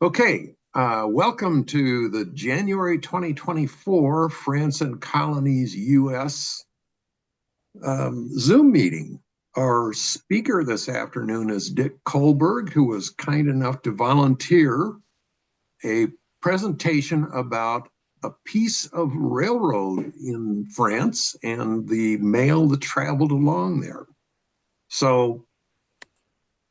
Okay, welcome to the January 2024 France and Colonies U.S. Zoom meeting. Our speaker this afternoon is Dick Colberg, who was kind enough to volunteer a presentation about a piece of railroad in France and the mail that traveled along there. So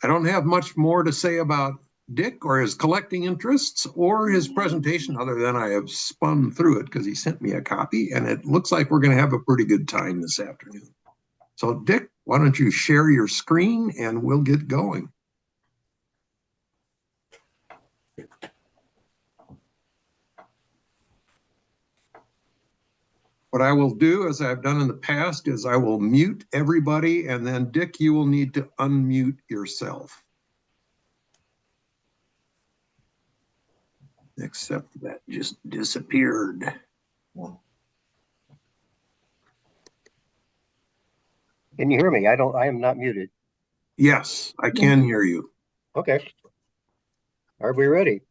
I don't have much more to say about Dick or his collecting interests or his presentation other than I have spun through it because he sent me a copy, and it looks like we're going to have a pretty good time this afternoon. So Dick, why don't you share your screen and we'll get going. What I will do, as I've done in the past, is I will mute everybody, and then Dick, you will need to unmute yourself. Except that just disappeared. Can you hear me? I am not muted. Yes, I can hear you. Okay. Are we ready?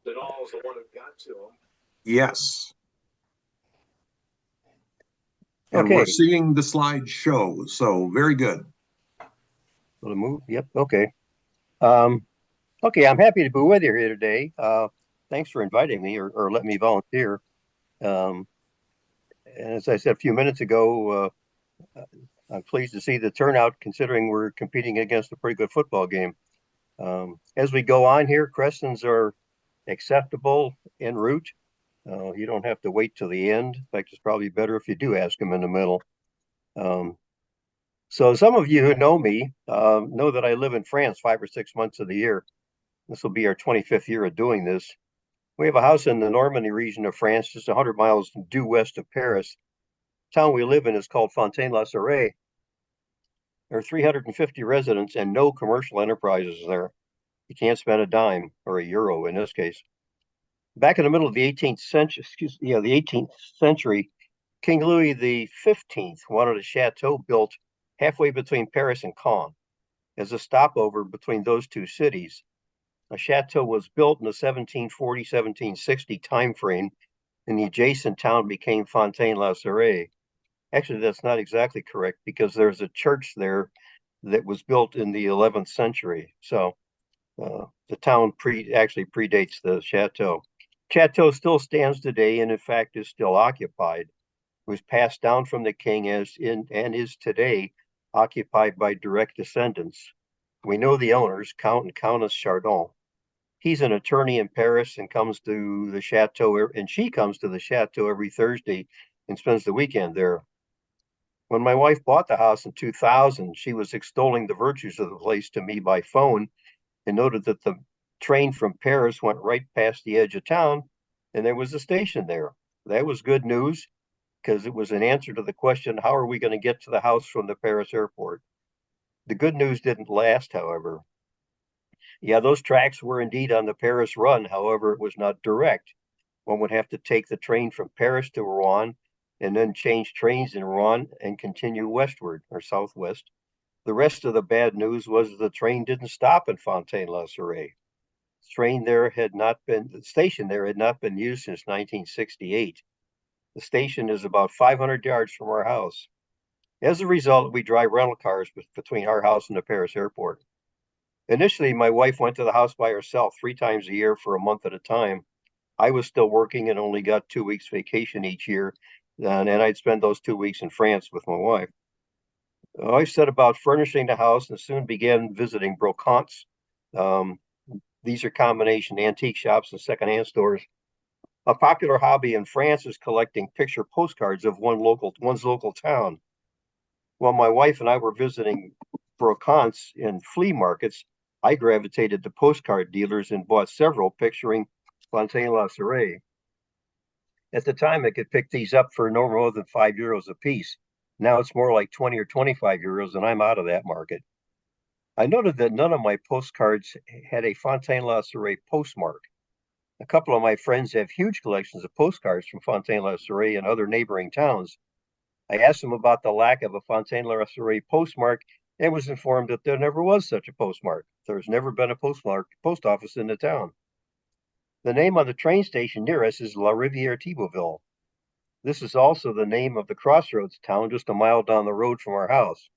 That all is the one who got to him. Yes. And Okay. we're seeing the slide show, so very good. Will it move? Yep. Okay. Okay, I'm happy to be with you here today. Thanks for inviting me or letting me volunteer. And as I said a few minutes ago, I'm pleased to see the turnout considering we're competing against a pretty good football game. As we go on here, questions are acceptable en route. You don't have to wait till the end. In fact, it's probably better if you do ask them in the middle. So some of you who know me know that I live in France 5 or 6 months of the year. This will be our 25th year of doing this. We have a house in the Normandy region of France, just 100 miles due west of Paris. The town we live in is called Fontaine-la-Sarraz. There are 350 residents and no commercial enterprises there. You can't spend a dime, or a euro in this case. Back in the middle of the 18th century, the 18th century, King Louis XV wanted a chateau built halfway between Paris and Caen as a stopover between those two cities. A chateau was built in the 1740-1760 time frame, and the adjacent town became Fontaine-la-Sarraz. Actually, that's not exactly correct because there's a church there that was built in the 11th century. So the town actually predates the chateau. Chateau still stands today and in fact is still occupied. It was passed down from the king and is today occupied by direct descendants. We know the owners, Count and Countess Chardon. He's an attorney in Paris and comes to the chateau, and she comes to the chateau every Thursday and spends the weekend there. When my wife bought the house in 2000, she was extolling the virtues of the place to me by phone and noted that the train from Paris went right past the edge of town and there was a station there. That was good news because it was an answer to the question, how are we going to get to the house from the Paris airport? The good news didn't last, however. Yeah, those tracks were indeed on the Paris run. However, it was not direct. One would have to take the train from Paris to Rouen and then change trains in Rouen and continue westward or southwest. The rest of the bad news was the train didn't stop in Fontaine-la-Sarraz. The station there had not been used since 1968. The station is about 500 yards from our house. As a result, we drive rental cars between our house and the Paris airport. Initially, my wife went to the house by herself 3 times a year for a month at a time. I was still working and only got 2 weeks vacation each year, and I'd spend those 2 weeks in France with my wife. I set about furnishing the house and soon began visiting brocantes. These are combination antique shops and secondhand stores. A popular hobby in France is collecting picture postcards of one's local town. While my wife and I were visiting brocantes in flea markets, I gravitated to postcard dealers and bought several picturing Fontaine-la-Sarraz. At the time, I could pick these up for no more than €5 a piece. Now it's more like 20 or 25 euros, and I'm out of that market. I noted that none of my postcards had a Fontaine-la-Sarraz postmark. A couple of my friends have huge collections of postcards from Fontaine-la-Sarraz and other neighboring towns. I asked them about the lack of a Fontaine-la-Sarraz postmark and was informed that there never was such a postmark. There's never been a post office in the town. The name on the train station near us is La Rivière-Thibauville. This is also the name of the crossroads town just a mile down the road from our house.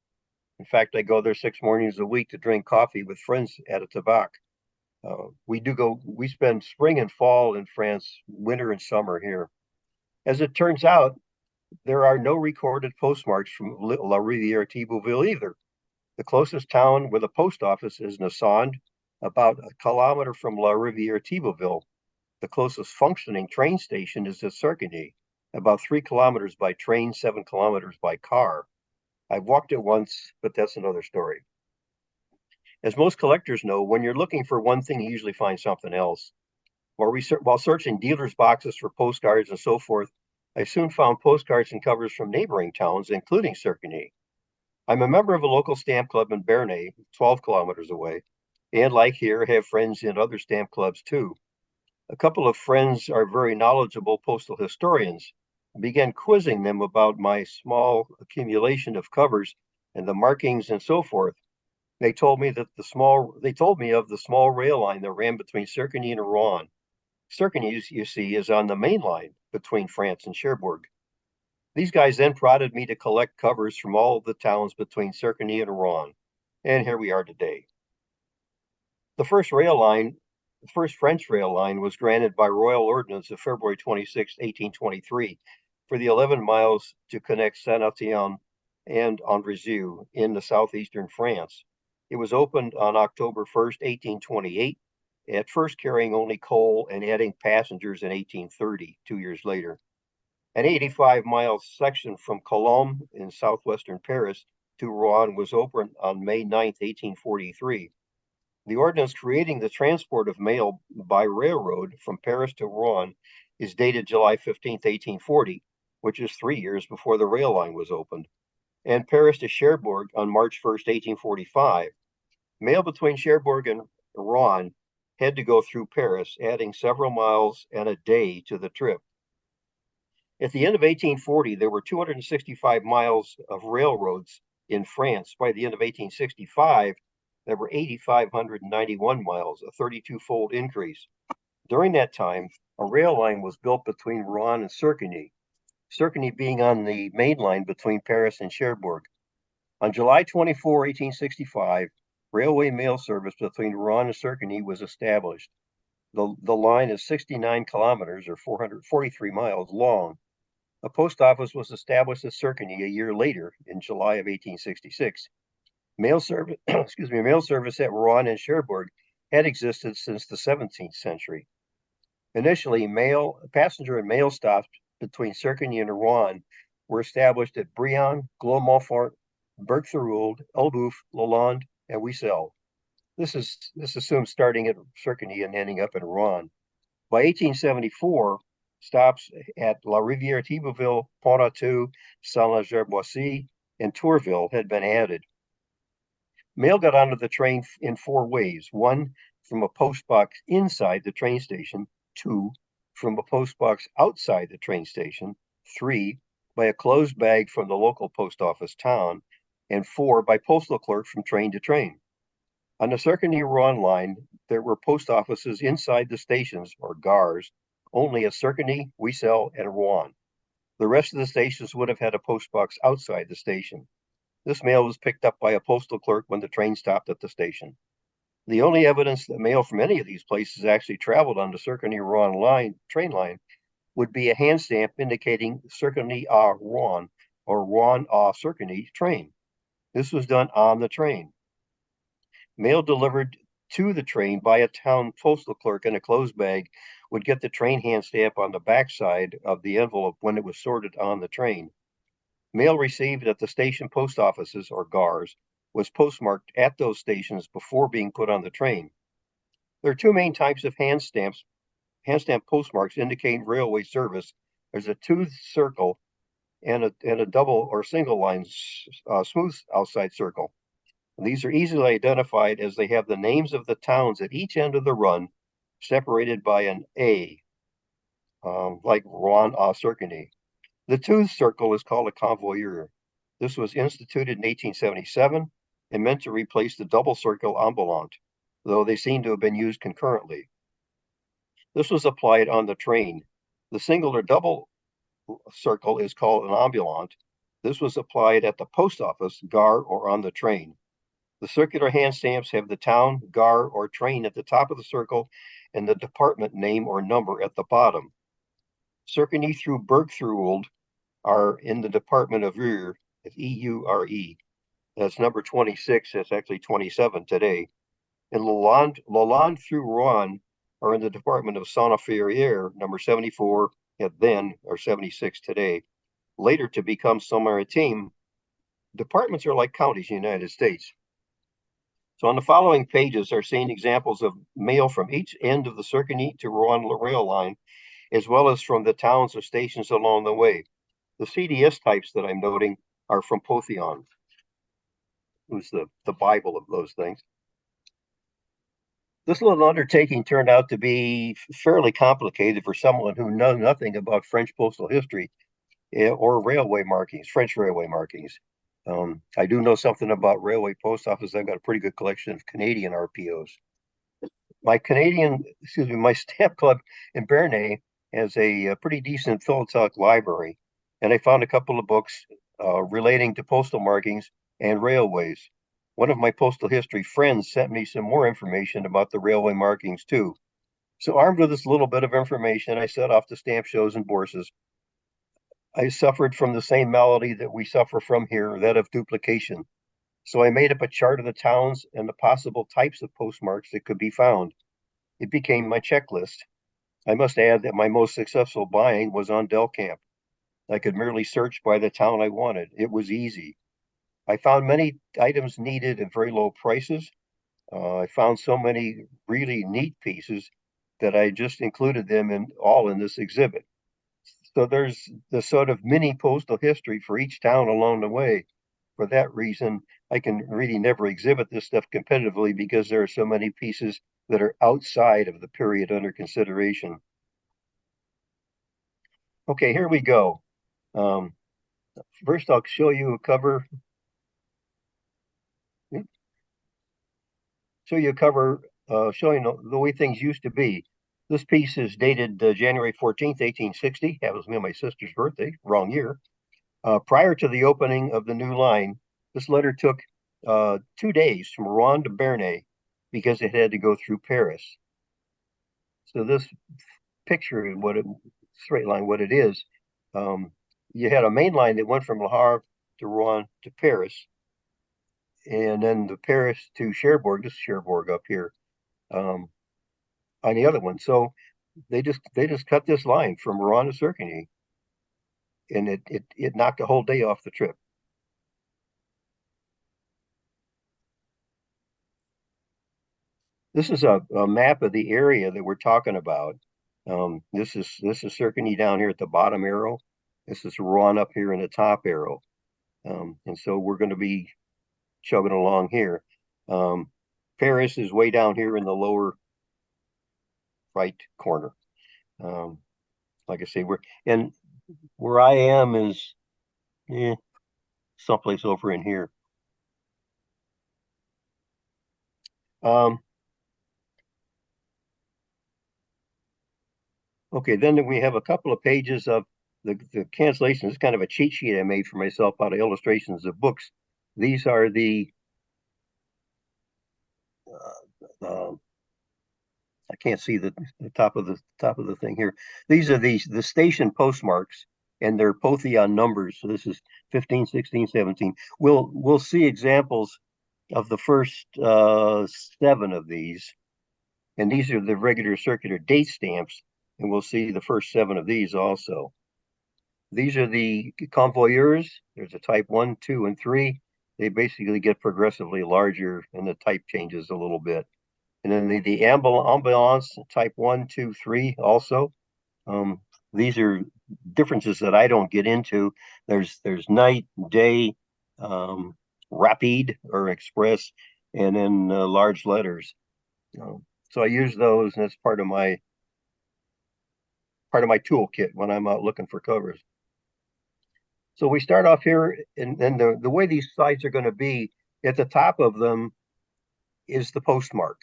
In fact, I go there 6 mornings a week to drink coffee with friends at a tabac. We spend spring and fall in France, winter and summer here. As it turns out, there are no recorded postmarks from La Rivière-Thibauville either. The closest town with a post office is Nassau, about a kilometer from La Rivière-Thibauville. The closest functioning train station is at Serquigny, about 3 kilometers by train, 7 kilometers by car. I've walked it once, but that's another story. As most collectors know, when you're looking for one thing, you usually find something else. While searching dealers' boxes for postcards and so forth, I soon found postcards and covers from neighboring towns, including Serquigny. I'm a member of a local stamp club in Bernay, 12 kilometers away, and like here, have friends in other stamp clubs too. A couple of friends are very knowledgeable postal historians. I began quizzing them about my small accumulation of covers and the markings and so forth. They told me of the small rail line that ran between Serquigny and Rouen. Serquigny, you see, is on the main line between France and Cherbourg. These guys then prodded me to collect covers from all of the towns between Serquigny and Rouen, and here we are today. The first French rail line was granted by Royal Ordinance of February 26, 1823, for the 11 miles to connect Saint-Étienne and Andrézieux in the southeastern France. It was opened on October 1st, 1828, at first carrying only coal and adding passengers in 1830, 2 years later. An 85-mile section from Colombes in southwestern Paris to Rouen was opened on May 9, 1843. The ordinance creating the transport of mail by railroad from Paris to Rouen is dated July 15, 1840, which is 3 years before the rail line was opened, and Paris to Cherbourg on March 1, 1845. Mail between Cherbourg and Rouen had to go through Paris, adding several miles and a day to the trip. At the end of 1840, there were 265 miles of railroads in France. By the end of 1865, there were 8,591 miles, a 32-fold increase. During that time, a rail line was built between Rouen and Serquigny, Serquigny being on the main line between Paris and Cherbourg. On July 24, 1865, railway mail service between Rouen and Serquigny was established. The line is 69 kilometers or 443 miles long. A post office was established at Serquigny a year later in July of 1866. Mail service at Rouen and Cherbourg had existed since the 17th century. Initially, passenger and mail stops between Serquigny and Rouen were established at Brion, Glos-Montfort, Berck-Thorold, Elbeuf, Lalande, and Wissel. This assumes starting at Serquigny and ending up in Rouen. By 1874, stops at La Rivière-Thibauville, Pont-à-Tout, Saint-Lazare-Boissy, and Tourville had been added. Mail got onto the train in 4 ways. 1, from a post box inside the train station. 2, from a post box outside the train station. 3, by a closed bag from the local post office town. And 4, by postal clerk from train to train. On the Serquigny-Rouen line, there were post offices inside the stations, or gares, only at Serquigny, Wissel, and Rouen. The rest of the stations would have had a post box outside the station. This mail was picked up by a postal clerk when the train stopped at the station. The only evidence that mail from any of these places actually traveled on the Serquigny-Rouen train line would be a hand stamp indicating Serquigny-à-Rouen or Rouen-à-Serquigny train. This was done on the train. Mail delivered to the train by a town postal clerk in a closed bag would get the train hand stamp on the backside of the envelope when it was sorted on the train. Mail received at the station post offices, or gares, was postmarked at those stations before being put on the train. There are 2 main types of hand stamp postmarks indicating railway service. There's a toothed circle and a double or single line smooth outside circle. And these are easily identified as they have the names of the towns at each end of the run, separated by an A, like Rouen-à-Serquigny. The toothed circle is called a convoyeur. This was instituted in 1877 and meant to replace the double circle ambulant, though they seem to have been used concurrently. This was applied on the train. The single or double circle is called an ambulant. This was applied at the post office, gar, or on the train. The circular hand stamps have the town, gar, or train at the top of the circle and the department name or number at the bottom. Serquigny through Bergthrould are in the department of Eure, E-U-R-E. That's number 26. That's actually 27 today. And Lalande through Rouen are in the department of Saône-et-Ferrière, number 74 at then, or 76 today. Later to become Saint-Maritime, departments are like counties in the United States. So on the following pages are seen examples of mail from each end of the Serquigny to Rouen rail line, as well as from the towns or stations along the way. The CDS types that I'm noting are from Postal, who's the Bible of those things. This little undertaking turned out to be fairly complicated for someone who knows nothing about French postal history or railway markings, French railway markings. I do know something about railway post office. I've got a pretty good collection of Canadian RPOs. My stamp club in Bernay has a pretty decent philatelic library, and I found a couple of books relating to postal markings and railways. One of my postal history friends sent me some more information about the railway markings too. So armed with this little bit of information, I set off to stamp shows and bourses. I suffered from the same malady that we suffer from here, that of duplication. So I made up a chart of the towns and the possible types of postmarks that could be found. It became my checklist. I must add that my most successful buying was on Delcamp. I could merely search by the town I wanted. It was easy. I found many items needed at very low prices. I found so many really neat pieces that I just included them in this exhibit. So there's the sort of mini postal history for each town along the way. For that reason, I can really never exhibit this stuff competitively because there are so many pieces that are outside of the period under consideration. Okay, here we go. First, I'll show you a cover. Showing the way things used to be. This piece is dated January 14th, 1860. That was me and my sister's birthday, wrong year. Prior to the opening of the new line, this letter took 2 days from Rouen to Bernay because it had to go through Paris. So this picture, straight line, what it is, you had a main line that went from Le Havre to Rouen to Paris, and then the Paris to Cherbourg. This is Cherbourg up here on the other one. So they just cut this line from Rouen to Serquigny, and it knocked a whole day off the trip. This is a map of the area that we're talking about. This is Serquigny down here at the bottom arrow. This is Rouen up here in the top arrow. And so we're going to be chugging along here. Paris is way down here in the lower right corner. Like I say, where I am is someplace over in here. Okay, then we have a couple of pages of the cancellation. It's kind of a cheat sheet I made for myself out of illustrations of books. These are the I can't see the top of the thing here. These are the station postmarks, and they're Pothyon numbers. So this is 15, 16, 17. We'll see examples of the first 7 of these, and these are the regular circular date stamps, and we'll see the first 7 of these also. These are the convoyeurs. There's a type 1, 2, and 3. They basically get progressively larger, and the type changes a little bit. And then the ambulance type 1, 2, 3 also. These are differences that I don't get into. There's night, day, rapide or express, and then large letters. So I use those, and that's part of my toolkit when I'm out looking for covers. So we start off here, and the way these sites are going to be, at the top of them is the postmark.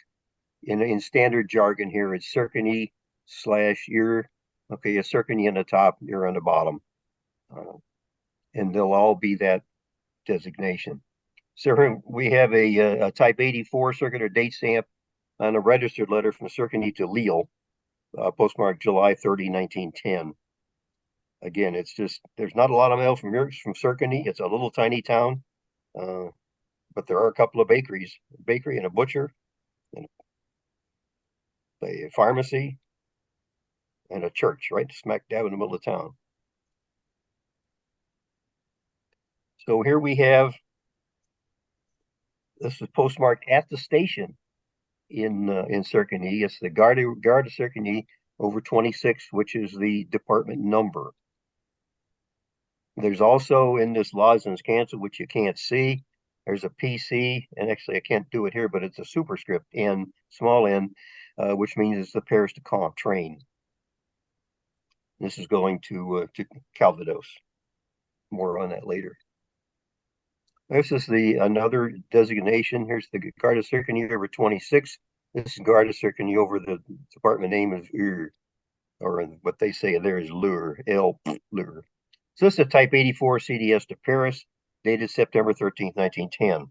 In standard jargon here, it's Serquigny slash ear. Okay, a Serquigny on the top, ear on the bottom. And they'll all be that designation. So we have a type 84 circular date stamp on a registered letter from Serquigny to Lille, postmarked July 30, 1910. Again, it's just, there's not a lot of mail from Serquigny. It's a little tiny town, but there are a couple of bakeries, a bakery and a butcher, and a pharmacy, and a church right smack dab in the middle of town. So here we have, this is postmarked at the station in Serquigny. It's the Gare de Serquigny over 26, which is the department number. There's also in this lozenge cancel, which you can't see, there's a PC, and actually I can't do it here, but it's a superscript N, small n, which means it's the Paris to Caen train. This is going to Calvados. More on that later. This is another designation. Here's the Gare de Serquigny over 26. This is Gare de Serquigny over the department name is Ur, or what they say there is Lure, Lure. So this is a type 84 CDS to Paris, dated September 13th, 1910.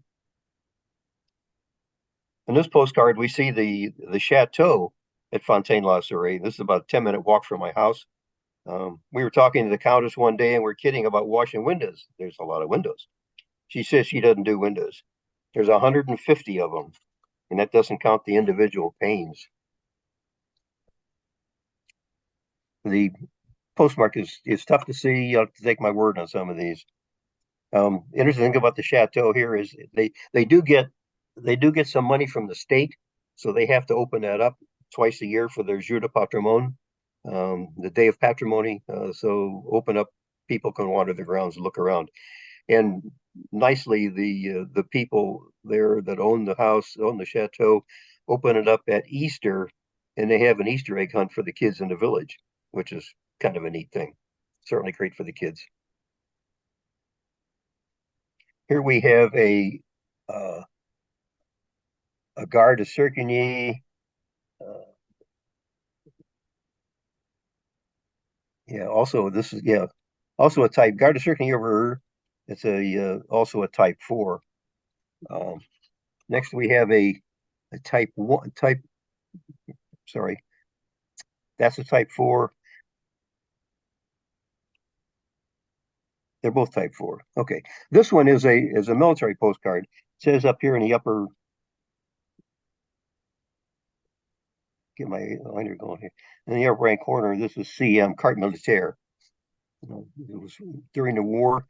In this postcard, we see the chateau at Fontaine-la-Sauret. This is about a 10-minute walk from my house. We were talking to the countess one day and we're kidding about washing windows. There's a lot of windows. She says she doesn't do windows. There's 150 of them, and that doesn't count the individual panes. The postmark is tough to see. You have to take my word on some of these. Interesting thing about the chateau here is they do get some money from the state, so they have to open that up twice a year for their Jour de Patrimoine, the day of patrimony. So open up, people can wander the grounds and look around. And nicely, the people there that own the house, own the chateau, open it up at Easter, and they have an Easter egg hunt for the kids in the village, which is kind of a neat thing. Certainly great for the kids. Here we have a Gare de Serquigny. Yeah, also this is also a type Gare de Serquigny over. It's also a type 4. Next we have a type 1 type. Sorry, that's a type 4. They're both type 4. Okay, this one is a military postcard. It says up here in the upper. Get my liner going here. In the upper right corner, this is CM Carte Militaire. It was during the war.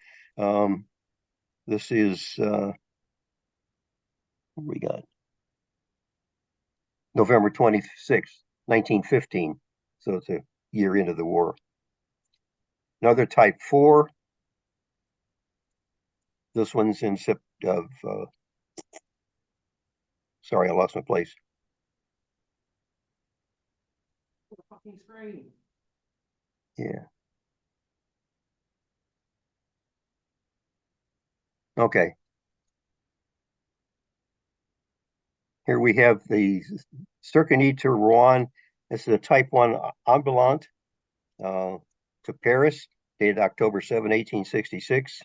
This is what we got. November 26th, 1915. So it's a year into the war. Another type 4. This one's in sorry, I lost my place. Yeah. Okay. Here we have the Serquigny to Rouen. This is a type 1 ambulant to Paris, dated October 7, 1866.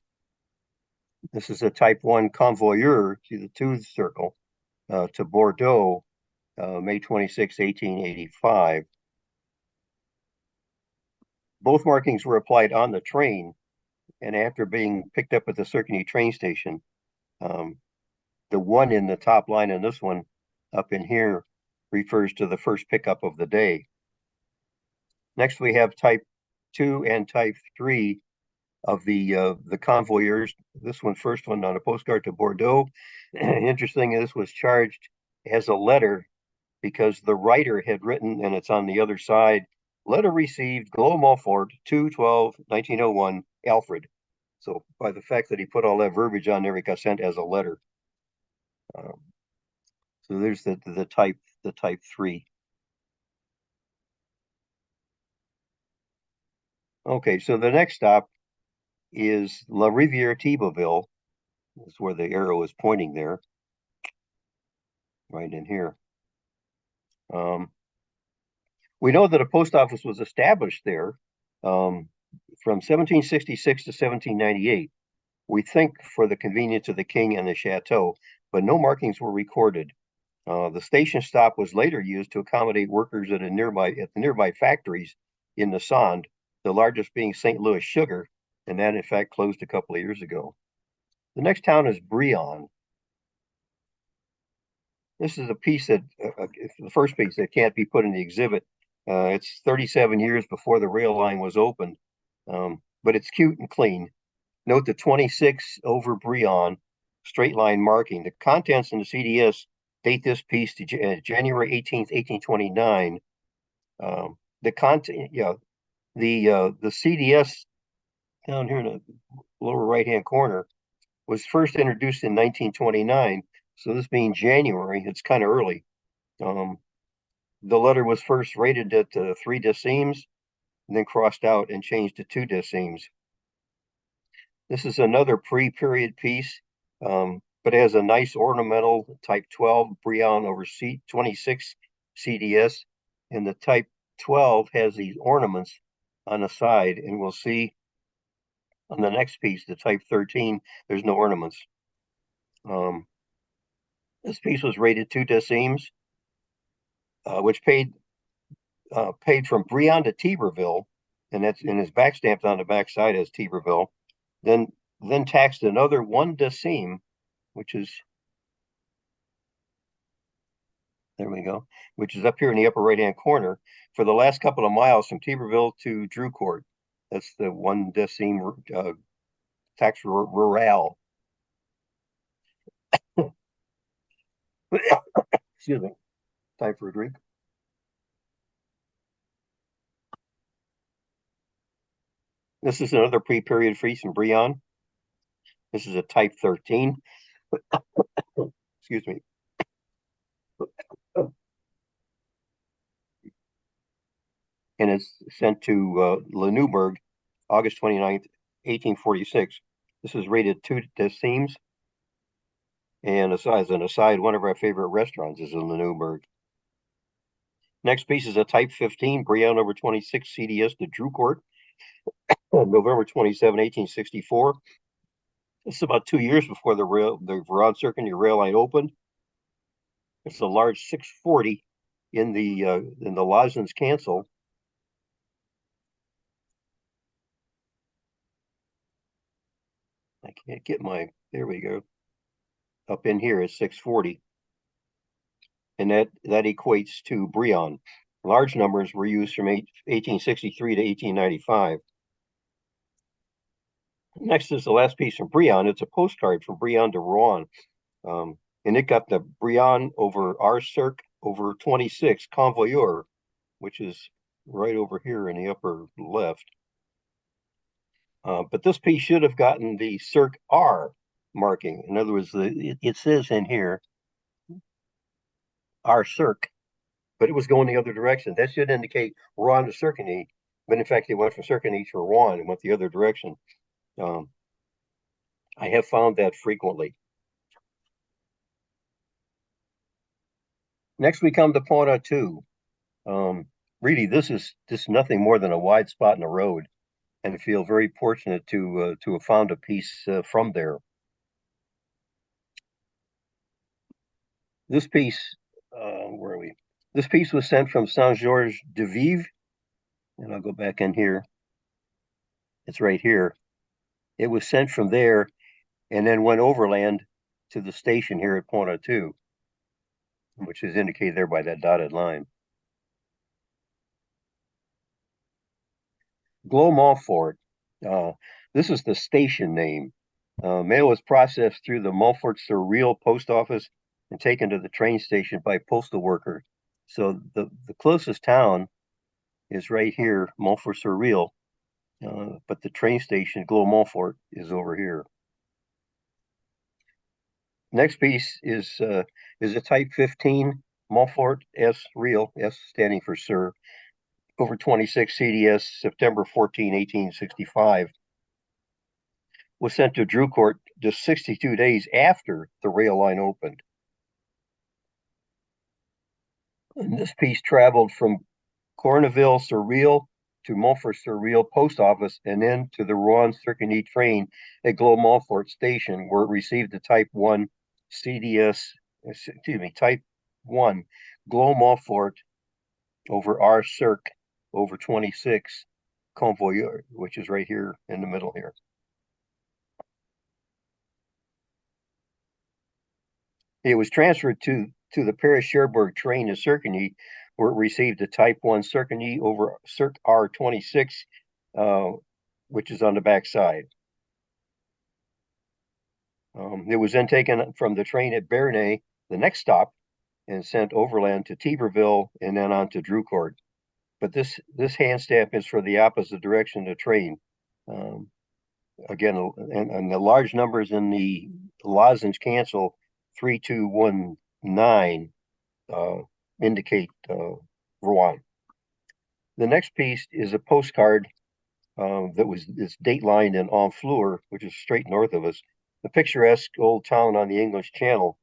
This is a type 1 convoyeur, see the tooth circle, to Bordeaux, May 26, 1885. Both markings were applied on the train, and after being picked up at the Serquigny train station, the one in the top line and this one up in here refers to the first pickup of the day. Next, we have type 2 and type 3 of the convoyeurs. This one, first one on a postcard to Bordeaux. Interesting, this was charged as a letter because the writer had written, and it's on the other side, letter received, Glo Montfort, 2/12/1901, Alfred. So by the fact that he put all that verbiage on there, it got sent as a letter. So there's the type 3. Okay, so the next stop is La Rivière Thibauville. That's where the arrow is pointing there, right in here. We know that a post office was established there from 1766 to 1798. We think for the convenience of the king and the chateau, but no markings were recorded. The station stop was later used to accommodate workers at the nearby factories in the Sonde, the largest being St. Louis Sugar, and that in fact closed a couple of years ago. The next town is Brion. This is a piece that the first piece that can't be put in the exhibit. It's 37 years before the rail line was opened, but it's cute and clean. Note the 26 over Brion straight line marking. The contents in the CDS date this piece to January 18th, 1829. The content, the CDS down here in the lower right-hand corner was first introduced in 1929. So this being January, it's kind of early. The letter was first rated at 3 decimes, and then crossed out and changed to 2 decimes. This is another pre-period piece, but has a nice ornamental type 12 Brion over C26 CDS, and the type 12 has these ornaments on the side, and we'll see on the next piece, the type 13, there's no ornaments. This piece was rated 2 decimes, which paid from Brion to Tiberville, and that's in his back stamped on the back side as Tiberville. Then taxed another 1 decime, which is, there we go, which is up here in the upper right-hand corner for the last couple of miles from Tiberville to Drucourt. That's the 1 decime tax rural. Excuse me. Time for a drink. This is another pre-period piece in Brion. This is a type 13. Excuse me. And it's sent to Le Neuberg, August 29th, 1846. This is rated 2 decimes. And as an aside, one of our favorite restaurants is in Le Neuberg. Next piece is a type 15, Brion over 26 CDS to Drucourt, November 27, 1864. This is about 2 years before the Rouen-Serquigny rail line opened. It's a large 640 in the Lozens cancel. I can't get there we go. Up in here is 640. And that equates to Brion. Large numbers were used from 1863 to 1895. Next is the last piece from Brion. It's a postcard from Brion to Rouen. And it got the Brion over R Cirque over 26 Convoyeur, which is right over here in the upper left. But this piece should have gotten the Cirque R marking. In other words, it says in here R Cirque, but it was going the other direction. That should indicate Rouen to Serquigny, but in fact, it went from Serquigny to Rouen and went the other direction. I have found that frequently. Next, we come to Pointe-à-Tout. Really, this is nothing more than a wide spot in the road, and I feel very fortunate to have found a piece from there. This piece, where are we? This piece was sent from Saint-Georges-de-Vive, and I'll go back in here. It's right here. It was sent from there and then went overland to the station here at Pointe-à-Tout, which is indicated there by that dotted line. Glos-Montfort. This is the station name. Mail was processed through the Montfort-sur-Real post office and taken to the train station by postal worker. So the closest town is right here, Montfort-sur-Real, but the train station, Glos-Montfort, is over here. Next piece is a type 15 Montfort S Real, S standing for Sir, over 26 CDS, September 14, 1865. Was sent to Drucourt just 62 days after the rail line opened. And this piece traveled from Corneville-sur-Real to Montfort-sur-Real post office, and then to the Rouen-Serquigny train at Glos-Montfort station, where it received the Type 1 Type 1 Glos-Montfort over R-Circ over 26 Convoyeur, which is right here in the middle here. It was transferred to the Paris-Cherbourg train to Serquigny, where it received a Type 1 Serquigny over Circ R26, which is on the back side. It was then taken from the train at Bernay, the next stop, and sent overland to Tiberville and then on to Drucourt. But this hand stamp is for the opposite direction of the train. Again, and the large numbers in the lozenge cancel 3219 indicate Rouen. The next piece is a postcard it's date lined in Honfleur, which is straight north of us, the picturesque old town on the English Channel.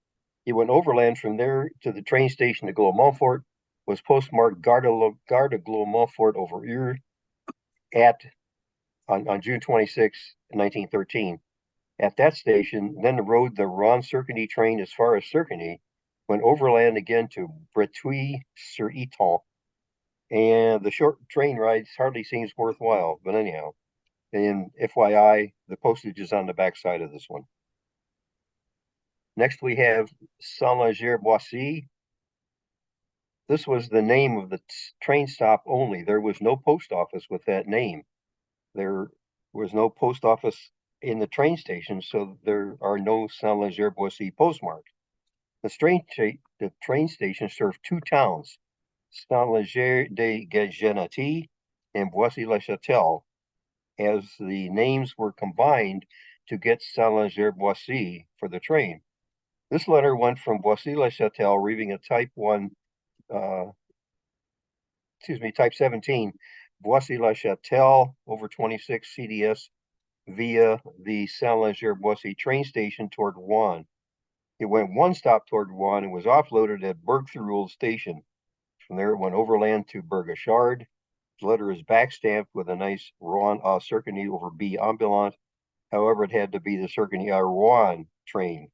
He went overland from there to the train station to Glos-Montfort, was postmarked Gare de Glos-Montfort over Ur on June 26, 1913. At that station, then rode the Rouen-Serquigny train as far as Serquigny, went overland again to Breteuil-sur-Iton, and the short train ride hardly seems worthwhile, but anyhow. And FYI, the postage is on the back side of this one. Next, we have Saint-Léger-Boissy. This was the name of the train stop only. There was no post office with that name. There was no post office in the train station, so there are no Saint-Léger-Boissy postmarks. The train station served two towns, Saint-Léger-de-Genati and Boissy-le-Châtel, as the names were combined to get Saint-Léger-Boissy for the train. This letter went from Boissy-le-Châtel, reading a Type 17, Boissy-le-Châtel over 26 CDS via the Saint-Léger-Boissy train station toward Rouen. It went one stop toward Rouen and was offloaded at Berg-sur-Real station. From there, it went overland to Bergachard. The letter is backstamped with a nice Rouen Serquigny over B ambulant. However, it had to be the Serquigny Rouen train.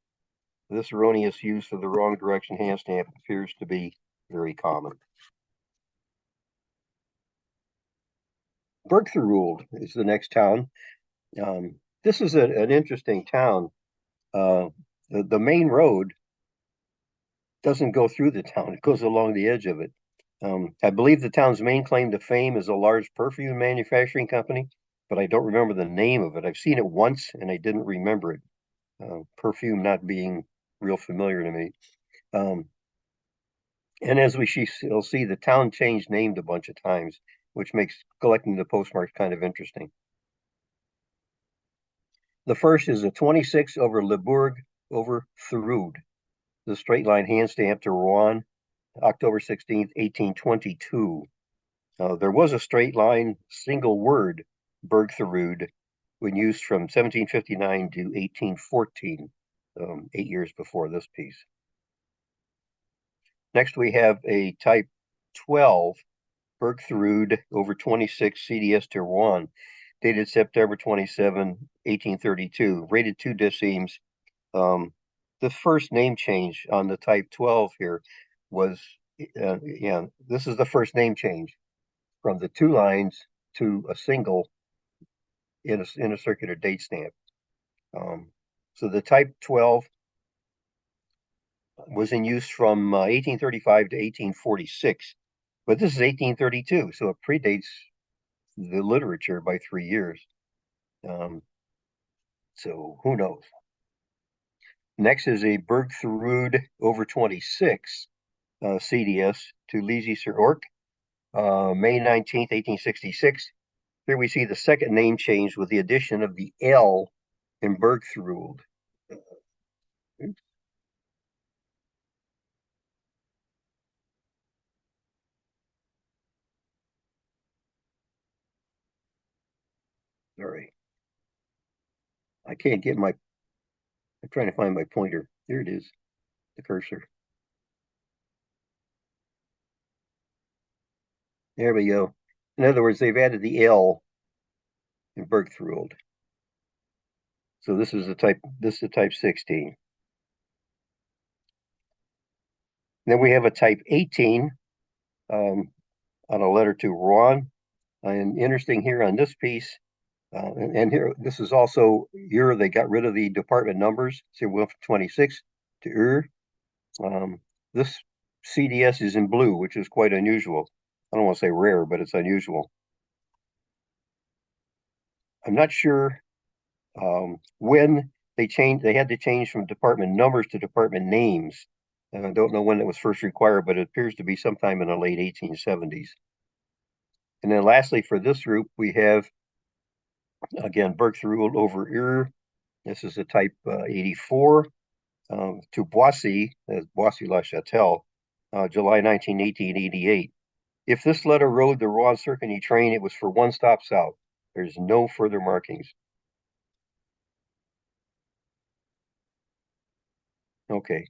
This erroneous use of the wrong direction hand stamp appears to be very common. Berg-sur-Real is the next town. This is an interesting town. The main road doesn't go through the town. It goes along the edge of it. I believe the town's main claim to fame is a large perfume manufacturing company, but I don't remember the name of it. I've seen it once and I didn't remember it. Perfume not being real familiar to me. And as we'll see, the town changed names a bunch of times, which makes collecting the postmarks kind of interesting. The first is a 26 over Le Bourg over Thuroud, the straight line hand stamp to Rouen, October 16th, 1822. There was a straight line single word, Berg-Thuroud, when used from 1759 to 1814, 8 years before this piece. Next, we have a Type 12 Berg-Thuroud over 26 CDS to Rouen, dated September 27, 1832, rated 2 decimes. The first name change on the Type 12 here was, this is the first name change from the 2 lines to a single in a circular date stamp. So the Type 12 was in use from 1835 to 1846, but this is 1832, so it predates the literature by 3 years. So who knows? Next is a Berg-Thuroud over 26 CDS to Lizy-sur-Orc, May 19th, 1866. Here we see the second name change with the addition of the L in Berg-Thuroud. Sorry. I can't get I'm trying to find my pointer. Here it is, the cursor. There we go. In other words, they've added the L in Bergthrold. So this is the type 16. Then we have a type 18 on a letter to Rouen. And interesting here on this piece, and here, this is also year they got rid of the department numbers. So we went from 26 to UR. This CDS is in blue, which is quite unusual. I don't want to say rare, but it's unusual. I'm not sure when they had to change from department numbers to department names. And I don't know when it was first required, but it appears to be sometime in the late 1870s. And then lastly, for this group, we have, again, Bergthrold over UR. This is a type 84 to Boissy, Boissy-la-Châtel, July 19, 1888. If this letter rode the Rouen Serquigny train, it was for one stop south. There's no further markings. Okay.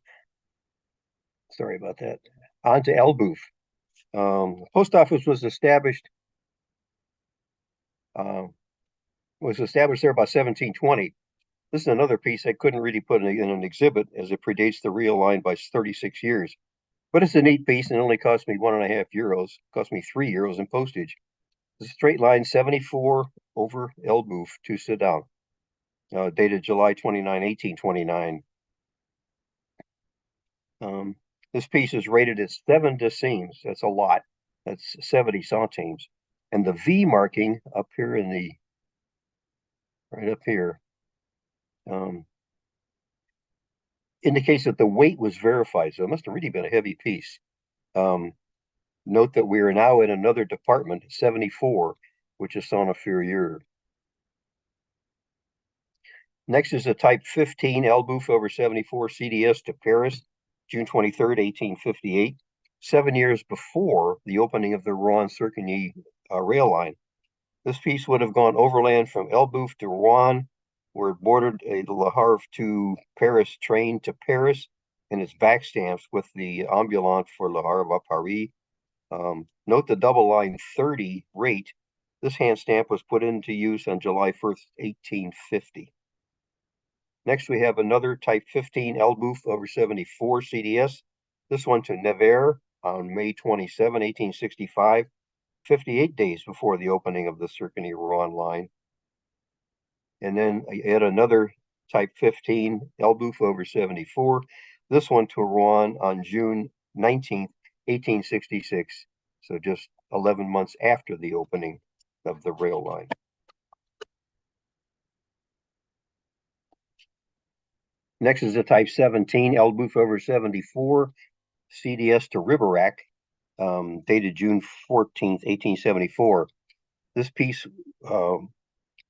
Sorry about that. On to Elbeuf. The post office was established there by 1720. This is another piece I couldn't really put in an exhibit as it predates the real line by 36 years. But it's a neat piece and it only cost me €1.50. Cost me €3 in postage. It's a straight line 74 over Elbeuf to Sedan, dated July 29, 1829. This piece is rated at 7 décimes. That's a lot. That's 70 centimes. And the V marking up here right up here, indicates that the weight was verified. So it must have really been a heavy piece. Note that we are now in another department, 74, which is Saint-Inférieur. Next is a type 15 Elbeuf over 74 CDS to Paris, June 23rd, 1858, 7 years before the opening of the Rouen-Serquigny rail line. This piece would have gone overland from Elbeuf to Rouen, where it boarded a Le Havre to Paris train to Paris, and its back stamps with the ambulant for Le Havre à Paris. Note the double line 30 rate. This hand stamp was put into use on July 1st, 1850. Next, we have another type 15 Elbeuf over 74 CDS. This one to Nevers on May 27, 1865, 58 days before the opening of the Serquigny-Rouen line. And then I add another type 15 Elbeuf over 74. This one to Rouen on June 19, 1866. So just 11 months after the opening of the rail line. Next is the type 17 Elbeuf over 74 CDS to Ribérac, dated June 14th, 1874. This piece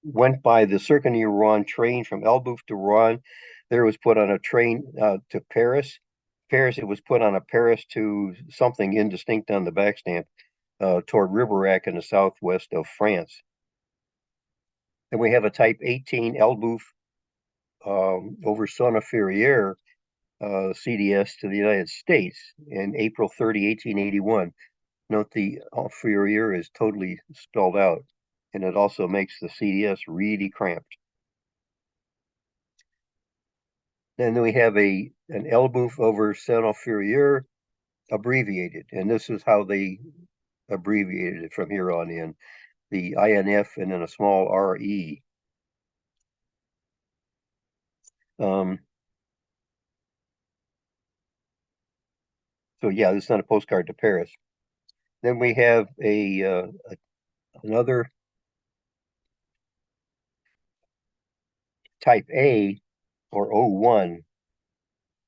went by the Serquigny-Rouen train from Elbeuf to Rouen. There it was put on a train to Paris. It was put on a Paris to something indistinct on the back stamp toward Ribérac in the southwest of France. Then we have a type 18 Elbeuf over Saint-Inférieur CDS to the United States in April 30, 1881. Note the Inférieur is totally stalled out, and it also makes the CDS really cramped. Then we have an Elbeuf over Saint-Inférieur abbreviated, and this is how they abbreviated it from here on in. The INF and then a small RE. So yeah, this is not a postcard to Paris. Then we have another type A or O1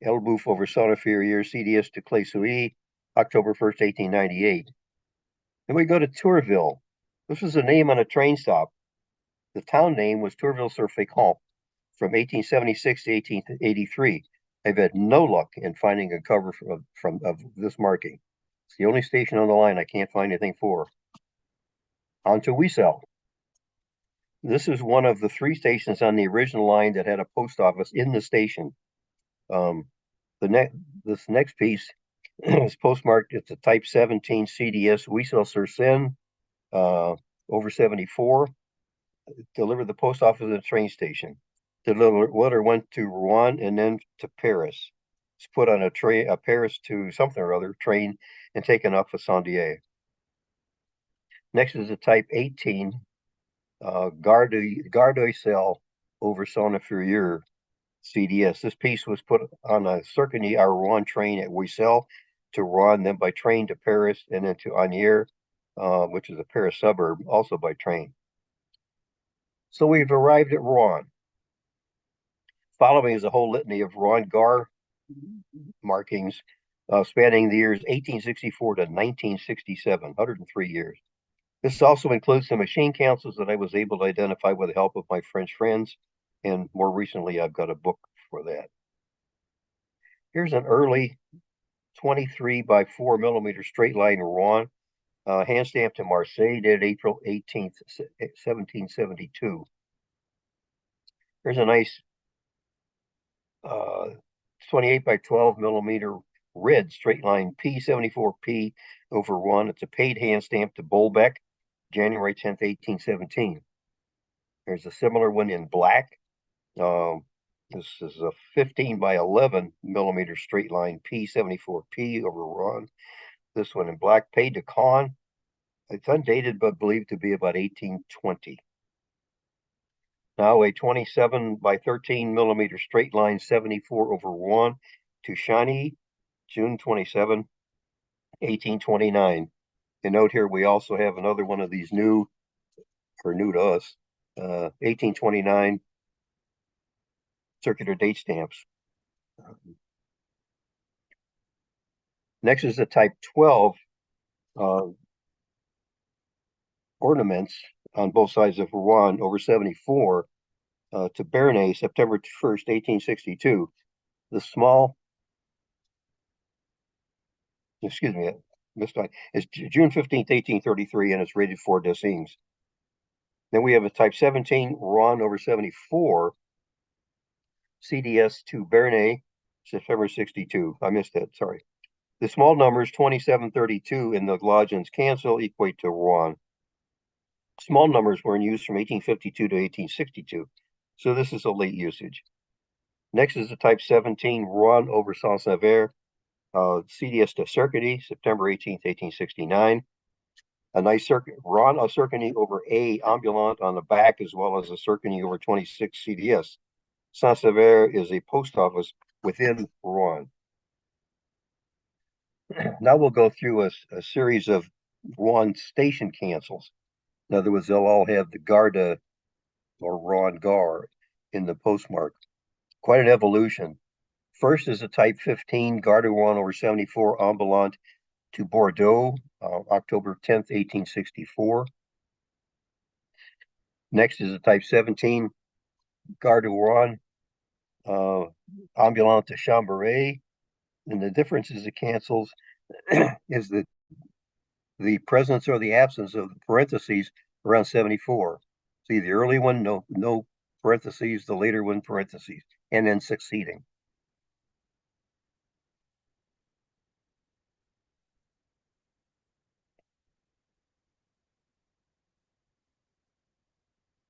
Elbeuf over Saint-Inférieur CDS to Claye-Souilly, October 1st, 1898. Then we go to Tourville. This was a name on a train stop. The town name was Tourville-sur-Fécamp from 1876 to 1883. I've had no luck in finding a cover of this marking. It's the only station on the line I can't find anything for. On to Wesel. This is one of the 3 stations on the original line that had a post office in the station. This next piece It's postmarked. It's a Type 17 CDS Wiesel-sur-Seine, over 74. Delivered the post office at the train station. The letter went to Rouen and then to Paris. It's put on a Paris to something or other train and taken off of Saint-Dié. Next is a Type 18 Gare d'Oiselle over Saône-et-Furieux CDS. This piece was put on a Serquigny Rouen train at Oiselle to Rouen, then by train to Paris, and then to Agnières, which is a Paris suburb, also by train. So we've arrived at Rouen. Following is a whole litany of Rouen Gare markings spanning the years 1864 to 1967, 103 years. This also includes the machine cancels that I was able to identify with the help of my French friends, and more recently, I've got a book for that. Here's an early 23 by 4 millimeter straight line Rouen, hand stamped to Marseille, dated April 18th, 1772. Here's a nice 28 by 12 millimeter red straight line P74P over Rouen. It's a paid hand stamp to Bolbec, January 10th, 1817. There's a similar one in black. This is a 15 by 11 millimeter straight line P74P over Rouen. This one in black, paid to Caen. It's undated, but believed to be about 1820. Now a 27 by 13 millimeter straight line 74 over Rouen to Chani, June 27, 1829. And note here, we also have another one of these new to us, 1829 circular date stamps. Next is the Type 12 ornaments on both sides of Rouen over 74 to Bernay, September 1st, 1862. The small, excuse me, it's June 15th, 1833, and it's rated 4 décimes. Then we have a Type 17 Rouen over 74 CDS to Bernay, September 62. I missed that, sorry. The small numbers 2732 in the Lodgens cancel equate to Rouen. Small numbers were in use from 1852 to 1862, so this is a late usage. Next is the Type 17 Rouen over Saint-Sever, CDS to Serquigny, September 18th, 1869. A nice Rouen a Serquigny over A ambulant on the back, as well as a Serquigny over 26 CDS. Saint-Sever is a post office within Rouen. Now we'll go through a series of Rouen station cancels. In other words, they'll all have the Garda or Rouen Gare in the postmark. Quite an evolution. First is a Type 15 Gare de Rouen over 74 ambulant to Bordeaux, October 10th, 1864. Next is a Type 17 Gare de Rouen ambulant to Chambéry. And the difference is the cancels is that the presence or the absence of the parentheses around 74. See the early one, no parentheses, the later one, parentheses, and then succeeding.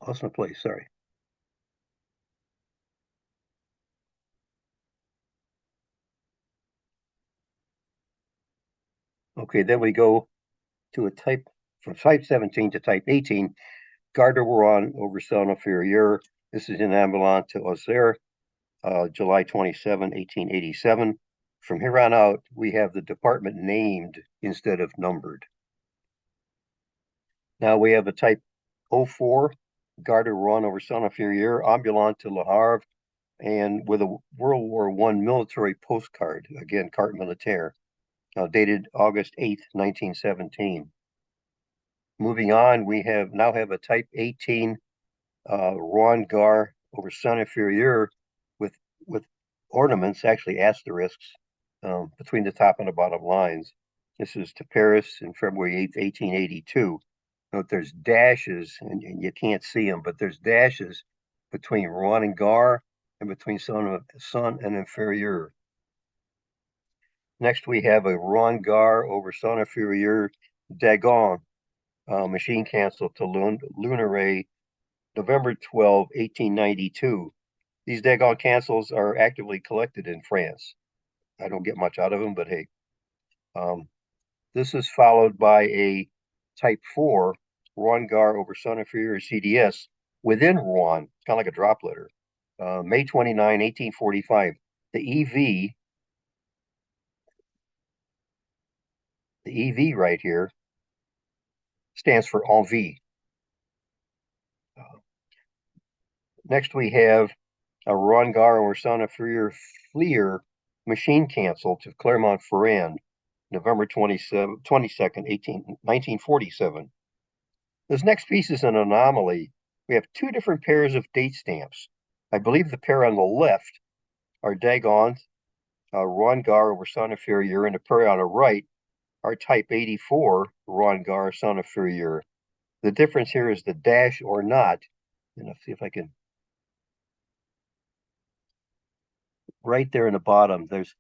Lost my place, sorry. Okay, then we go to a type from Type 17 to Type 18, Gare de Rouen over Saône-et-Furieux. This is in ambulant to Auxerre, July 27, 1887. From here on out, we have the department named instead of numbered. Now we have a Type 04, Gare de Rouen over Saône-et-Furieux, ambulant to Le Havre, and with a World War I military postcard, again, carte militaire, dated August 8th, 1917. Moving on, we now have a Type 18 Rouen Gare over Saône-et-Furieux with ornaments, actually asterisks, between the top and the bottom lines. This is to Paris in February 8th, 1882. Note there's dashes, and you can't see them, but there's dashes between Rouen and Gare and between Saône and Inferieur. Next, we have a Ron Gar over Saint-Inférieur Dagon machine canceled to Lunaray, November 12, 1892. These Dagon cancels are actively collected in France. I don't get much out of them, but hey. This is followed by a Type 4 Ron Gar over Saint-Inférieur CDS within Rouen, kind of like a drop letter. May 29, 1845. The EV right here stands for envie. Next, we have a Ron Gar over Saint-Inférieur Fleer machine cancel to Clermont-Ferrand, November 22nd, 1947. This next piece is an anomaly. We have two different pairs of date stamps. I believe the pair on the left are Dagon, Ron Gar over Saint-Inférieur, and the pair on the right are Type 84 Ron Gar Saint-Inférieur. The difference here is the dash or not. And let's see if I can. Right there in the bottom, there's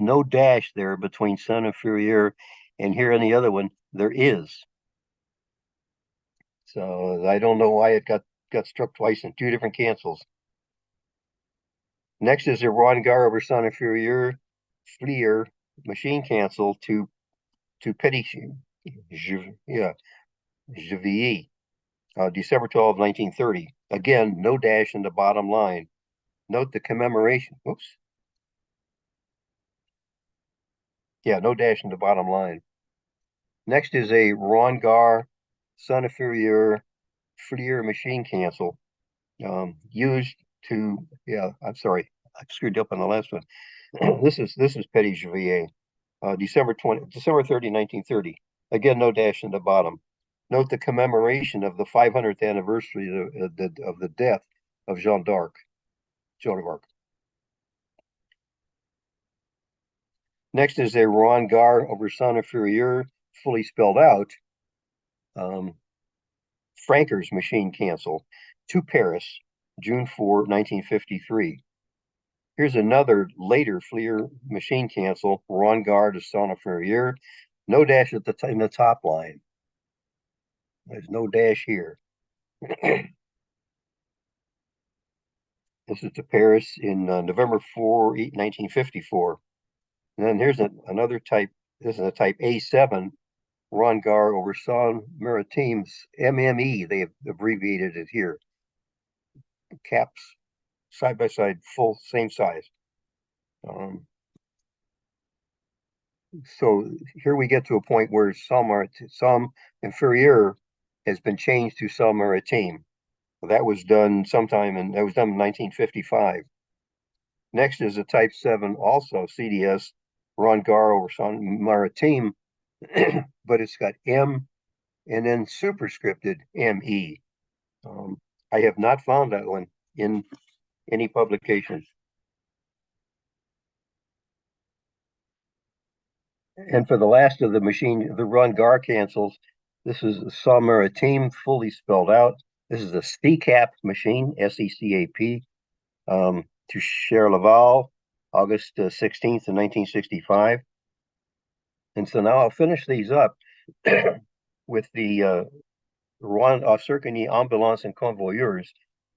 no dash there between Saint-Inférieur and here on the other one, there is. So I don't know why it got struck twice in two different cancels. Next is a Ron Gar over Saint-Inférieur Fleer machine cancel to Petit Juvilly, December 12, 1930. Again, no dash in the bottom line. Note the commemoration. Oops. Yeah, no dash in the bottom line. Next is a Ron Gar Saint-Inférieur Fleer machine cancel used to, I'm sorry, I screwed up on the last one. This is Petit Juvillier, December 30, 1930. Again, no dash in the bottom. Note the commemoration of the 500th anniversary of the death of Joan of Arc. Next is a Ron Gar over Saint-Inférieur, fully spelled out. Franker's machine cancel to Paris, June 4, 1953. Here's another later Fleer machine cancel, Ron Gar to Saint-Inférieur. No dash at in the top line. There's no dash here. This is to Paris in November 4, 1954. And then here's another type. This is a type A7, Ron Gar over Saint-Maritime's MME. They have abbreviated it here. Caps side by side, full, same size. So here we get to a point where Saint-Inférieur has been changed to Saint-Maritime. That was done sometime, and that was done in 1955. Next is a Type 7, also CDS, Ron Gar over Saint-Maritime, but it's got M and then superscripted ME. I have not found that one in any publication. And for the last of the Ron Gar cancels, this is Saint-Maritime, fully spelled out. This is a SECAP machine, SECAP, to Cher-Laval, August 16th of 1965. And so now I'll finish these up with the Rouen Serquigny ambulance and convoyeurs.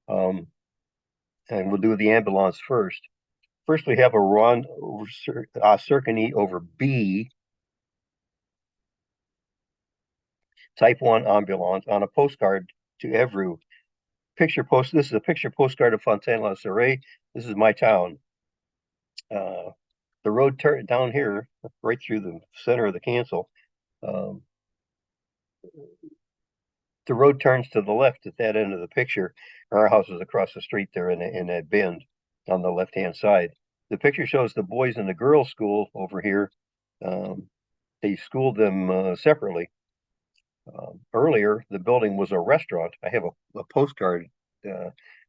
And we'll do the ambulance first. First, we have a Rouen Serquigny over B, Type 1 ambulance on a postcard to Evreux. This is a picture postcard of Fontaine-la-Serre. This is my town. The road down here, right through the center of the cancel. The road turns to the left at that end of the picture. Our house is across the street there in that bend on the left-hand side. The picture shows the boys in the girls' school over here. They schooled them separately. Earlier, the building was a restaurant. I have a postcard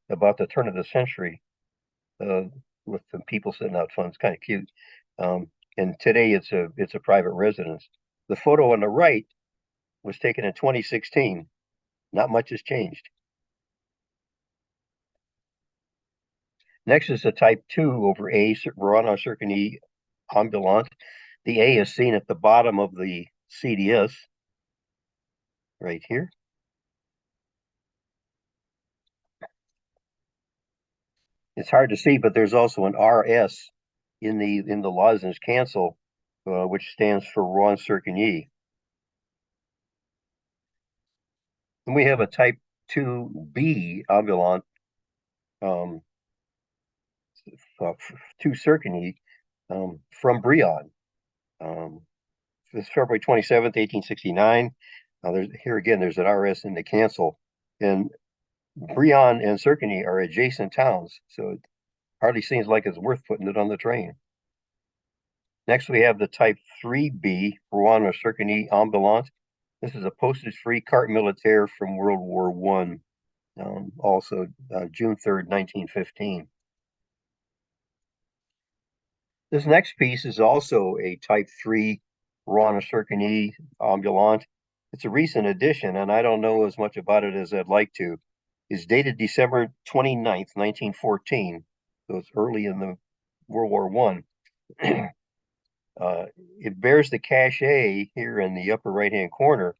about the turn of the century with the people sitting out front. It's kind of cute. And today it's a private residence. The photo on the right was taken in 2016. Not much has changed. Next is a Type 2 over A, Rouen Serquigny ambulance. The A is seen at the bottom of the CDS, right here. It's hard to see, but there's also an RS in the lozenge cancel, which stands for Rouen Serquigny. And we have a type 2B ambulant to Serquigny from Brion. This February 27th, 1869. Here again, there's an RS in the cancel. And Brion and Serquigny are adjacent towns, so it hardly seems like it's worth putting it on the train. Next, we have the type 3B Rouen or Serquigny ambulant. This is a postage-free carte militaire from World War I, also June 3rd, 1915. This next piece is also a type 3 Rouen or Serquigny ambulant. It's a recent addition, and I don't know as much about it as I'd like to. It's dated December 29th, 1914, so it's early in the World War I. It bears the cachet here in the upper right-hand corner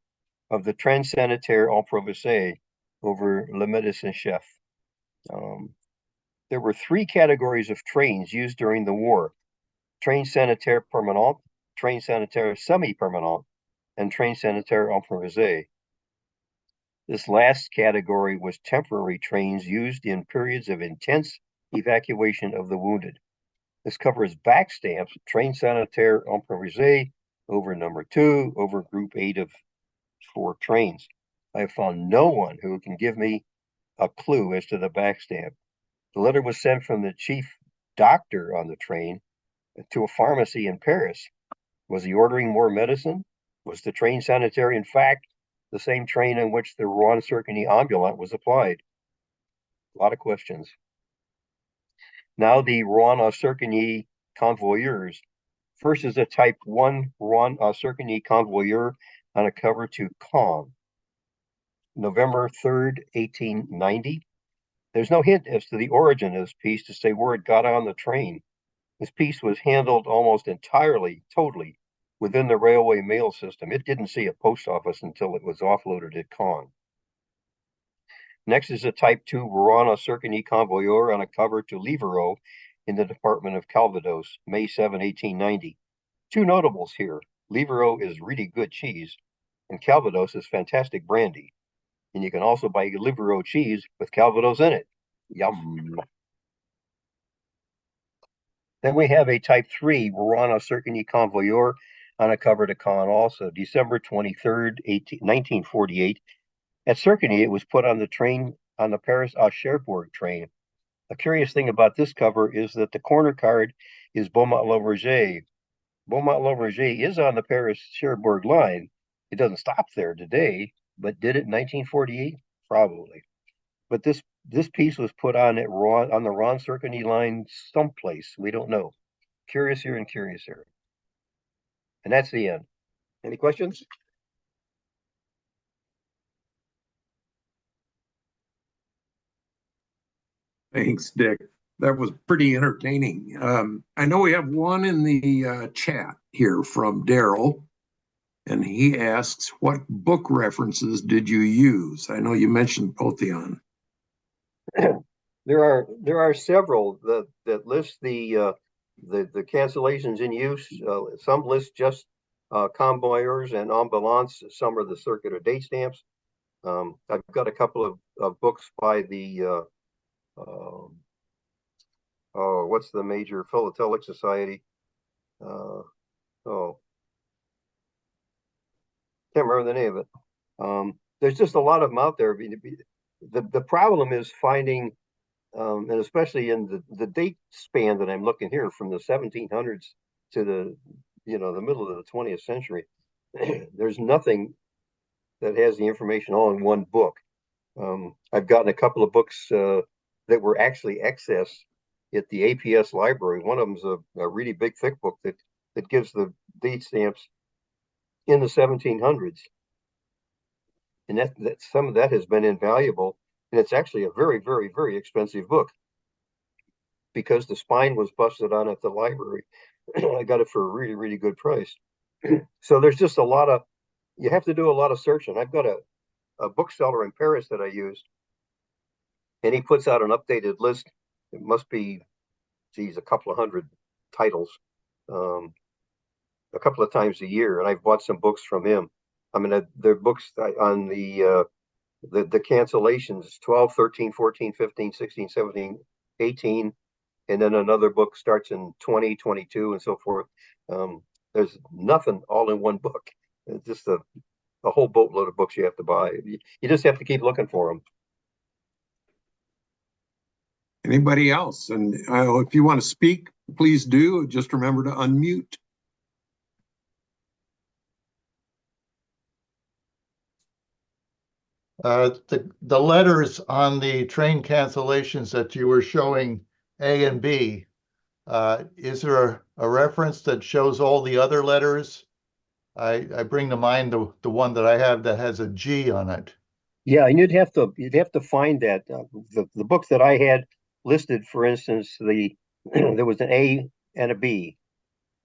of the Train Sanitaire Improvisé over Le Médecin Chef. There were three categories of trains used during the war: Train Sanitaire Permanent, Train Sanitaire Semi-Permanent, and Train Sanitaire Improvisé. This last category was temporary trains used in periods of intense evacuation of the wounded. This covers back stamps, Train Sanitaire Improvisé over number 2 over group 8 of 4 trains. I have found no one who can give me a clue as to the back stamp. The letter was sent from the chief doctor on the train to a pharmacy in Paris. Was he ordering more medicine? Was the Train Sanitaire, in fact, the same train in which the Rouen Serquigny ambulant was applied? A lot of questions. Now the Rouen Serquigny convoyeurs. First is a type 1 Rouen Serquigny convoyeur on a cover to Caen, November 3rd, 1890. There's no hint as to the origin of this piece to say where it got on the train. This piece was handled almost entirely, totally, within the railway mail system. It didn't see a post office until it was offloaded at Caen. Next is a Type 2 Rouen Serquigny convoyeur on a cover to Livarot in the department of Calvados, May 7, 1890. Two notables here. Livarot is really good cheese, and Calvados is fantastic brandy. And you can also buy Livarot cheese with Calvados in it. Yum. Then we have a Type 3 Rouen Serquigny convoyeur on a cover to Caen also, December 23rd, 1948. At Serquigny, it was put on the train, on the Paris-Cherbourg train. A curious thing about this cover is that the corner card is Beaumont-le-Verger. Beaumont-le-Verger is on the Paris-Cherbourg line. It doesn't stop there today, but did it in 1948? Probably. But this piece was put on at on the Rouen Serquigny line someplace. We don't know. Curious here and curious here. And that's the end. Any questions? Thanks, Dick. That was pretty entertaining. I know we have one in the chat here from Daryl, and he asks, what book references did you use? I know you mentioned Potheon. There are several that list the cancellations in use. Some list just convoyeurs and ambulants. Some are the circuit or date stamps. I've got a couple of books by the what's the major philatelic society? Can't remember the name of it. There's just a lot of them out there. The problem is finding, and especially in the date span that I'm looking here, from the 1700s to the middle of the 20th century, there's nothing that has the information all in one book. I've gotten a couple of books that were actually excess at the APS library. One of them's a really big, thick book that gives the date stamps in the 1700s. And that some of that has been invaluable. And it's actually a very, very, very expensive book because the spine was busted on at the library. I got it for a really, really good price. So there's just you have to do a lot of searching. I've got a bookseller in Paris that I use, and he puts out an updated list. It must be, geez, a couple of hundred titles, um, a couple of times a year. And I've bought some books from him. I mean, they're books on the cancellations 12, 13, 14, 15, 16, 17, 18. And then another book starts in 20, 22, and so forth. There's nothing all in one book. It's just a whole boatload of books you have to buy. You just have to keep looking for them. Anybody else? And if you want to speak, please do. Just remember to unmute. The letters on the train cancellations that you were showing A and B, is there a reference that shows all the other letters? I bring to mind the one that I have that has a G on it. Yeah, and you'd have to find that the books that I had listed, for instance, there was an A and a B,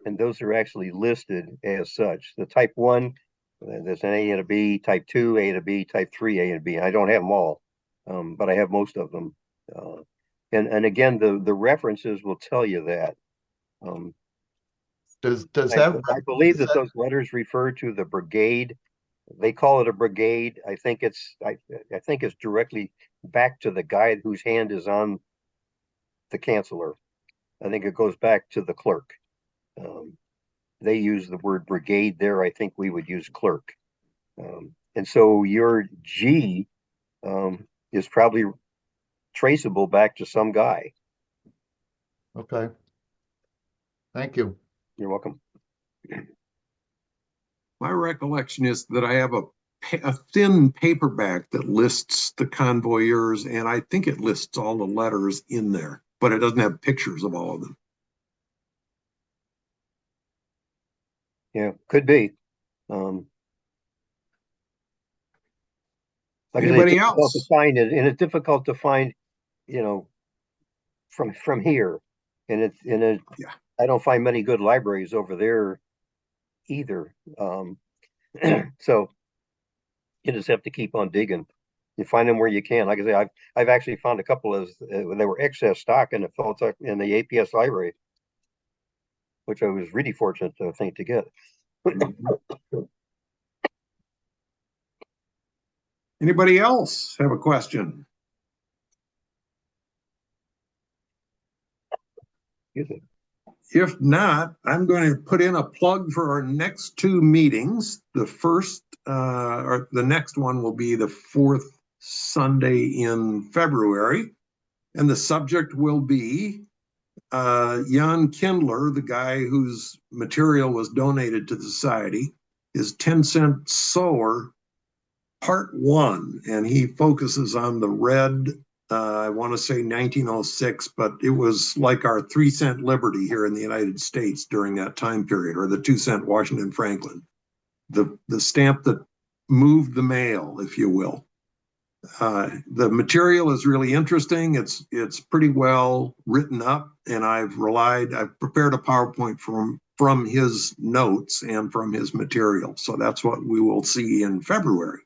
and those are actually listed as such. The type 1, there's an A and a B, type 2, A and a B, type 3, A and B. I don't have them all, but I have most of them. And again, the references will tell you that. Does I believe that those letters refer to the brigade. They call it a brigade. I think it's directly back to the guy whose hand is on the canceller. I think it goes back to the clerk. They use the word brigade there. I think we would use clerk. And so your G is probably traceable back to some guy. Okay. Thank you. You're welcome. My recollection is that I have a thin paperback that lists the convoyeurs, and I think it lists all the letters in there, but it doesn't have pictures of all of them. Yeah, could be. Like Anybody I say, it's difficult else? to find it, and it's difficult to find, from here, and Yeah. I don't find many good libraries over there either. So you just have to keep on digging. You find them where you can. Like I say, I've actually found a couple of when they were excess stock in the APS library, which I was really fortunate to get. Anybody else have a question? If not, I'm going to put in a plug for our next two meetings. The first, or the next one will be the fourth Sunday in February. And the subject will be Jan Kindler, the guy whose material was donated to the society, his 10-cent sower, part 1. And he focuses on the red, I want to say 1906, but it was like our 3-cent Liberty here in the United States during that time period, or the 2-cent Washington Franklin, the stamp that moved the mail, if you will. The material is really interesting. It's pretty well written up, and I've prepared a PowerPoint from his notes and from his material. So that's what we will see in February.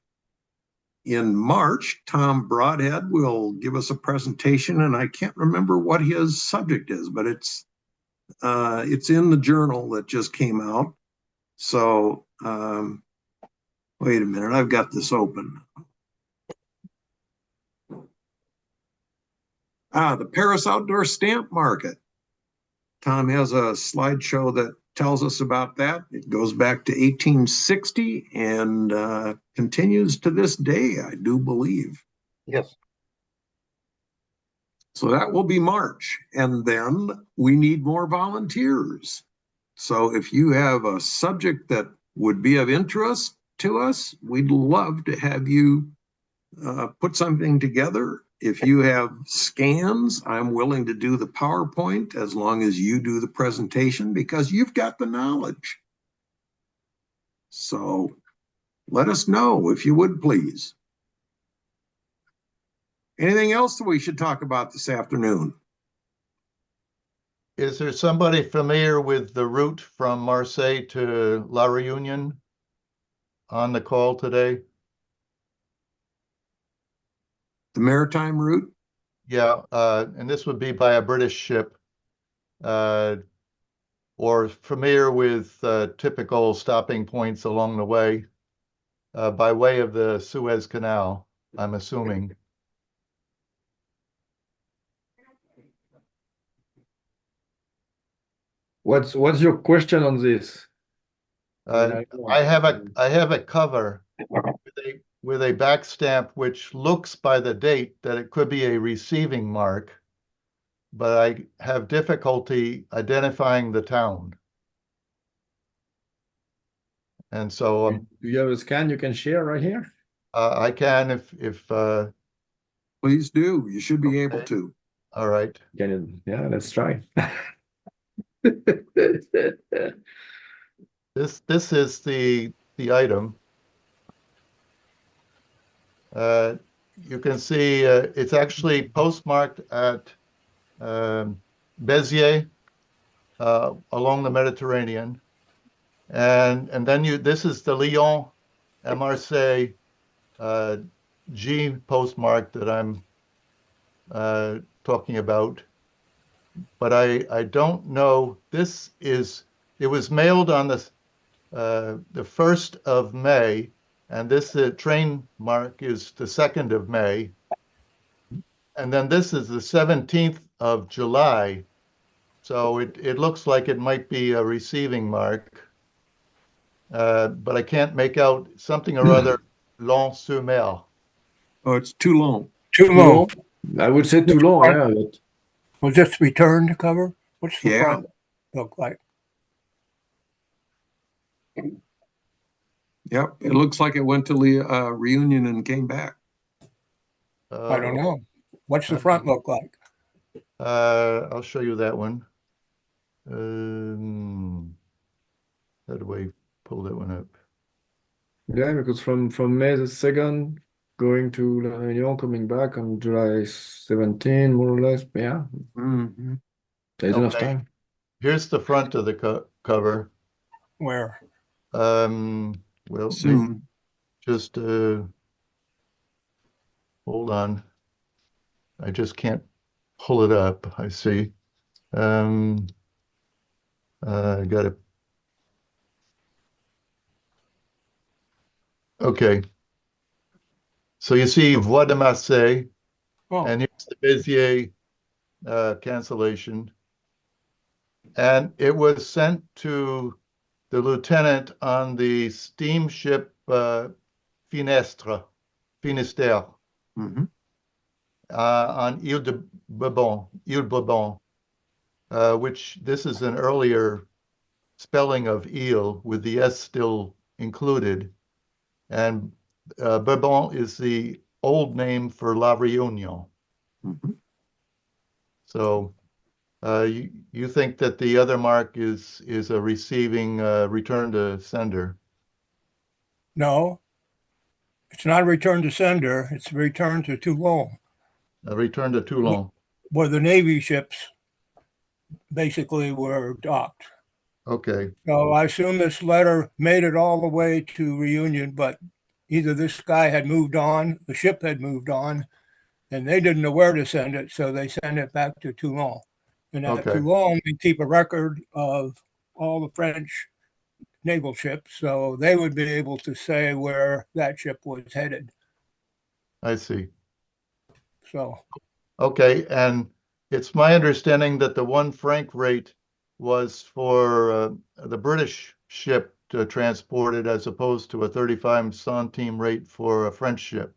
In March, Tom Broadhead will give us a presentation, and I can't remember what his subject is, but it's in the journal that just came out. So wait a minute, I've got this open. The Paris Outdoor Stamp Market. Tom has a slideshow that tells us about that. It goes back to 1860 and continues to this day, I do believe. Yes. So that will be March. And then we need more volunteers. So if you have a subject that would be of interest to us, we'd love to have you put something together. If you have scans, I'm willing to do the PowerPoint as long as you do the presentation, because you've got the knowledge. So let us know if you would, please. Anything else that we should talk about this afternoon? Is there somebody familiar with the route from Marseille to La Réunion on the call today? The maritime route? Yeah, and this would be by a British ship, or familiar with typical stopping points along the way, by way of the Suez Canal, I'm assuming. What's your question on this? I have a cover with a back stamp which looks by the date that it could be a receiving mark, but I have difficulty identifying the town. And so Do you have a scan you can share right here? I can if Please do. You should be able Okay. to. all right. Yeah, let's try. This is the item. You can see it's actually postmarked at Béziers along the Mediterranean, and then this is the Lyon and Marseille G postmark that I'm talking about. But I don't know. It was mailed on the 1st of May, and this train mark is the 2nd of May. And then this is the 17th of July. So it looks like it might be a receiving mark. But I can't make out something or other, Long-sur-Mer. Oh, it's too long. Too long. I would say too long, yeah. But Was this returned cover? What's the Yeah. front look like? Yep. It looks like it went to Reunion and came back. I don't know. What's the front look like? I'll show you that one. How do I pull that one up? yeah, because from May the 2nd going to La Réunion, coming back on July 17, more or less. Yeah, Mhm. there's enough Okay. time. Here's the front of the cover. Where? Well, Soon. just hold on. I just can't pull it up. I see. I got it. Okay. So you see Voix de Marseille, Oh, and here's the Béziers cancellation. And it was sent to the lieutenant on the steamship Finistère, Mhm. on Ile de Bourbon, which this is an earlier spelling of Ile with the S still included. And Bourbon is the old name for La Réunion. Mhm. So you think that the other mark is a receiving return to sender? no. It's not a return to sender. It's a return to Toulon, A return to Toulon. where the Navy ships basically were docked. Okay. So I assume this letter made it all the way to Reunion, but either this guy had moved on, the ship had moved on, and they didn't know where to send it, so they sent it back to Toulon. And at Okay. Toulon, they keep a record of all the French naval ships, so they would be able to say where that ship was headed. I see. So Okay, and it's my understanding that the 1 franc rate was for the British ship to transport it as opposed to a 35 centime rate for a French ship.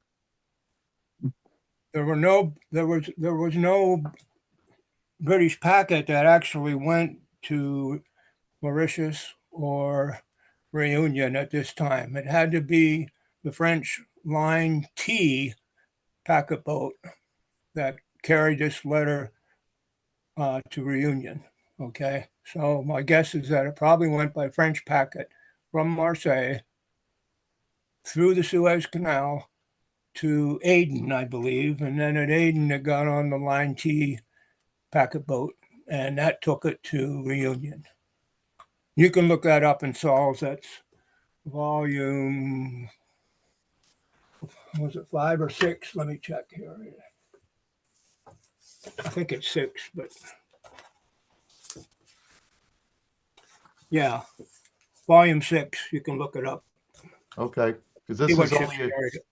there was no British packet that actually went to Mauritius or Reunion at this time. It had to be the French Line T packet boat that carried this letter to Reunion. Okay, so my guess is that it probably went by French packet from Marseille through the Suez Canal to Aden, I believe, and then at Aden it got on the Line T packet boat and that took it to Reunion. You can look that up in Saul's. That's volume, was it 5 or 6? Let me check here. I think it's 6, but yeah, volume 6. You can look it up. Okay, because See this what is ships only, carried it.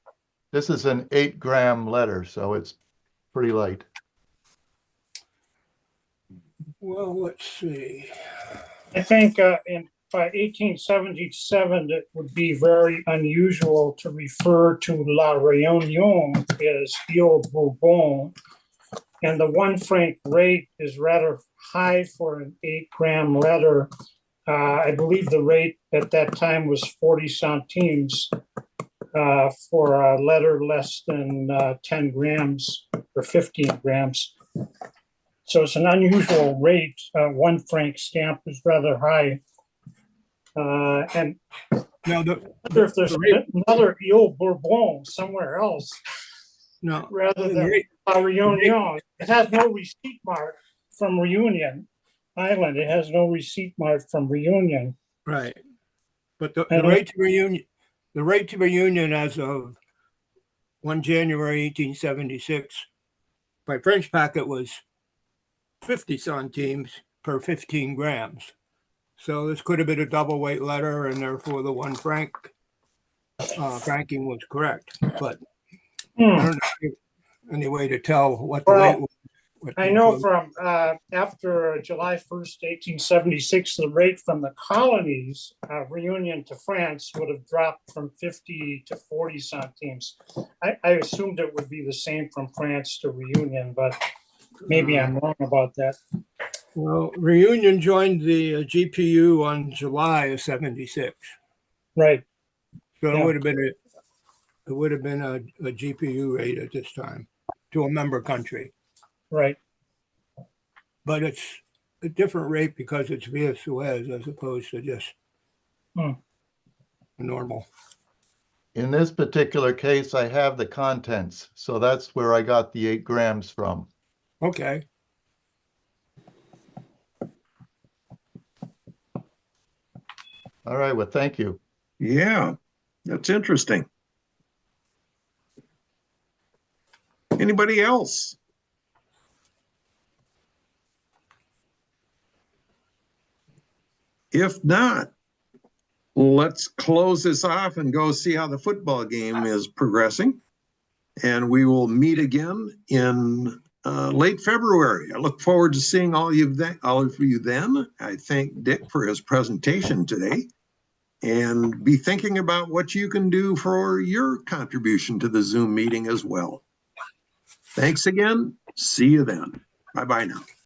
this is an 8-gram letter, so it's pretty light. Well, let's see. I think in by 1877, it would be very unusual to refer to La Réunion as Ile Bourbon. And the 1 franc rate is rather high for an 8-gram letter. I believe the rate at that time was 40 centimes for a letter less than 10 grams or 15 grams. So it's an unusual rate. 1 franc stamp is rather high. And No, I wonder if there's another Ile Bourbon somewhere else no, rather the than rate- La Réunion. It has no receipt mark from Reunion Island. It has no receipt mark from Reunion. right. But the And rate to Reunion as of 1 January 1876 by French packet was 50 centimes per 15 grams. So this could have been a double weight letter, and therefore the 1 franc franking was correct. But I don't know any way to tell what the Well, rate was. I know from after July 1st, 1876, the rate from the colonies, Reunion to France, would have dropped from 50 to 40 centimes. I assumed it would be the same from France to Reunion, but maybe I'm wrong about that. Well, Reunion joined the GPU on July of 76. Right. So Yeah. it would have been a GPU rate at this time to a member country. Right. But it's a different rate because it's via Suez as opposed to just normal. In this particular case, I have the contents, so that's where I got the 8 grams from. Okay. All right, well, thank you. Yeah, that's interesting. Anybody else? If not, let's close this off and go see how the football game is progressing. And we will meet again in late February. I look forward to seeing all of you then. I thank Dick for his presentation today, and be thinking about what you can do for your contribution to the Zoom meeting as well. Thanks again. See you then. Bye-bye now.